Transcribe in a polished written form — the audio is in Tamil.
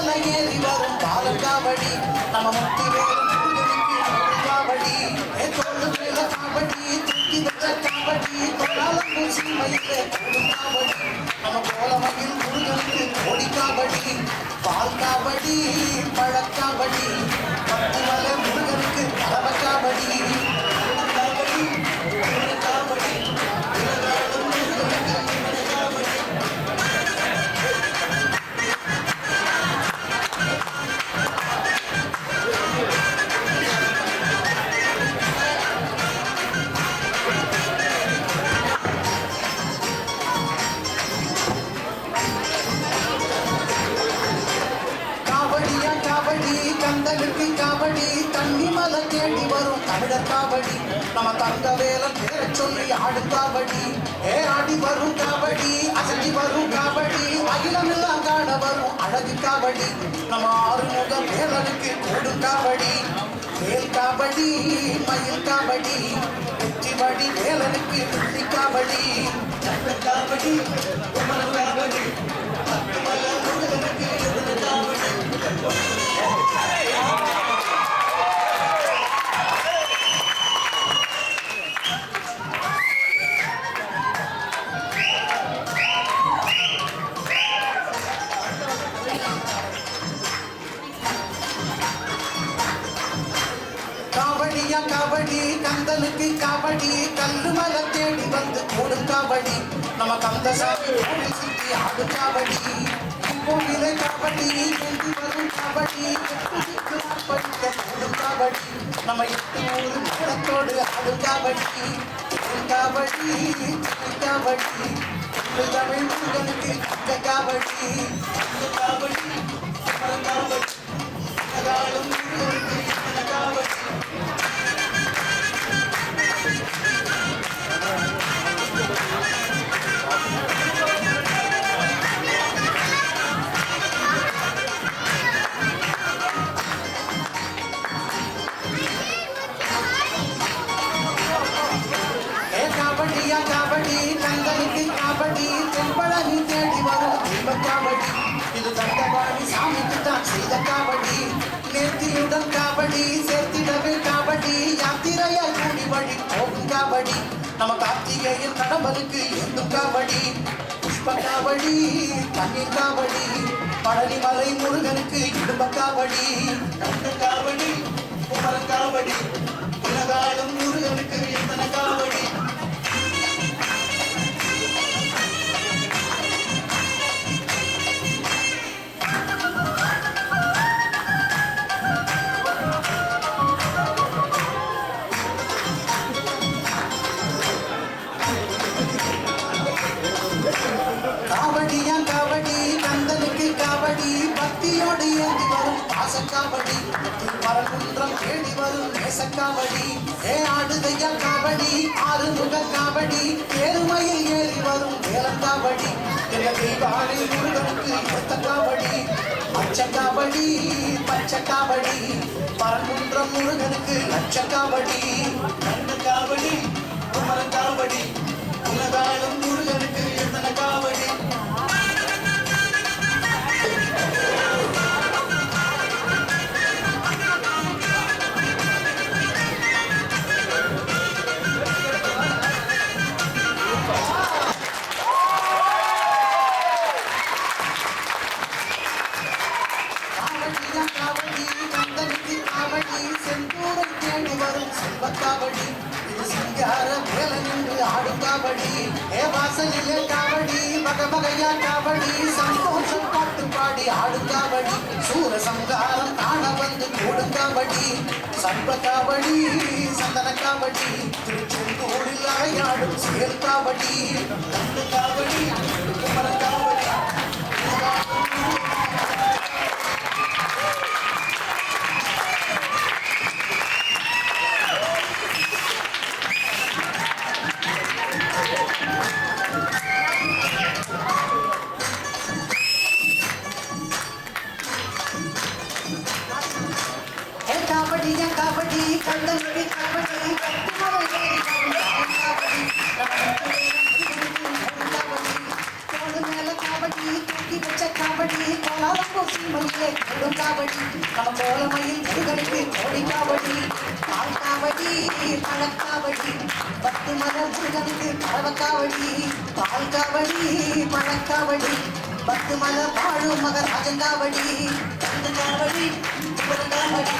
மேல ஏறி வரும் பாலக்காவடி நம்ம முத்தி வேறு காவடி தோடு மேல காவடி தூக்கி வச்ச காவடி தொடாலம் பூசி மயில காவடி நம்ம கோலமயில் முருகனுக்கு கோடி காவடி பால் காவடி பழக்காவடி பத்து மலை முருகனுக்கு பலவ காவடி கந்தனுக்கு காவடி தண்ணி மலை தேடி வரும் தமிழர் காவடி நம்ம தங்க வேலன் பேர சொல்லி ஆடு காவடி ஆடி வரும் காவடி அசைஞ்சி வரும் காவடி அகிலமெல்லாம் காண வரும் அழகு காவடி நம்ம ஆறுமுக வேலனுக்கு கூடு காவடி வேல் காவடி மயில் காவடி வெற்றிவடி வேலனுக்கு வெள்ளி காவடி காவடி காவடி காவடி கந்தனுக்கு காவடி கல்லு மலை தேடி வந்து கூடும் காவடி நம்ம கந்தசாமி சுற்றி ஆடு காவடி கோவிலை காவடி ஏந்தி வரும் காவடி படிக்க கூடும் காவடி நம்ம 8 ஊர் மேளத்தோடு ஆடு காவடி காவடி காவடி தமிழ் முருகனுக்கு காவடி காவடி காவடி காவடி காவடி கந்தனுக்கு காவடி தென்பழனி தேடி வரும் தீப காவடி இது தண்டபாணி சாமிக்கு தான் செய்த காவடி நேர்த்தியுடன் காவடி சேர்த்திடவே காவடி யாத்திரையால் கூடி வழி போகும் காவடி நம்ம கார்த்திகையின் கடம்பனுக்கு எந்தும் காவடி புஷ்ப காவடி தண்ணீர் காவடி பழனிமலை முருகனுக்கு இடும்ப காவடி கந்த காவடி குமர காவடி உலகாலும் முருகனுக்கு எத்தனை காவடி காவடி கந்தனுக்கு காவடி பக்தியோடு ஏந்தி வரும் பாசக்காவடி மரகுன்றம் தேடி வரும் நேசக்காவடி ஆடுதையா காவடி ஆறுமுக காவடி ஏறுமையில் ஏறி வரும் வேலக்காவடி தெய்வானை முருகனுக்கு ஏத்த காவடி அச்சக்காவடி பச்சக்காவடி மரகுன்றம் முருகனுக்கு லட்சக்காவடி கண்ட காவடி குமரக்காவடி உலகாலும் முருகனுக்கு எத்தனை காவடி காவடி இது சிங்கார வேலை நின்று ஆடும் காவடி வாசலிலே காவடி வகவகையா காவடி சந்தோஷம் பாட்டு பாடி ஆடும் காவடி சூர சங்காரம் காண வந்து கூடும் காவடி சர்ப காவடி சந்தன காவடி திருச்செந்தூரில் அலையாடும் செயல் காவடி கண்டு காவடி குமர காவடி காவடி கந்தனுக்கு காவடி காவடி மேல காவடி தூக்கி வச்ச காவடி கோலாலம்பூர் சீமையிலே கூடும் காவடி நம்ம கோலமையில் முருகனுக்கு கோடி காவடி பால் காவடி பழக்காவடி பத்து மலர் முருகனுக்கு பரவ காவடி பால் காவடி பழக்காவடி பத்து மலர் வாழும் மகராஜன் காவடி காவடி காவடி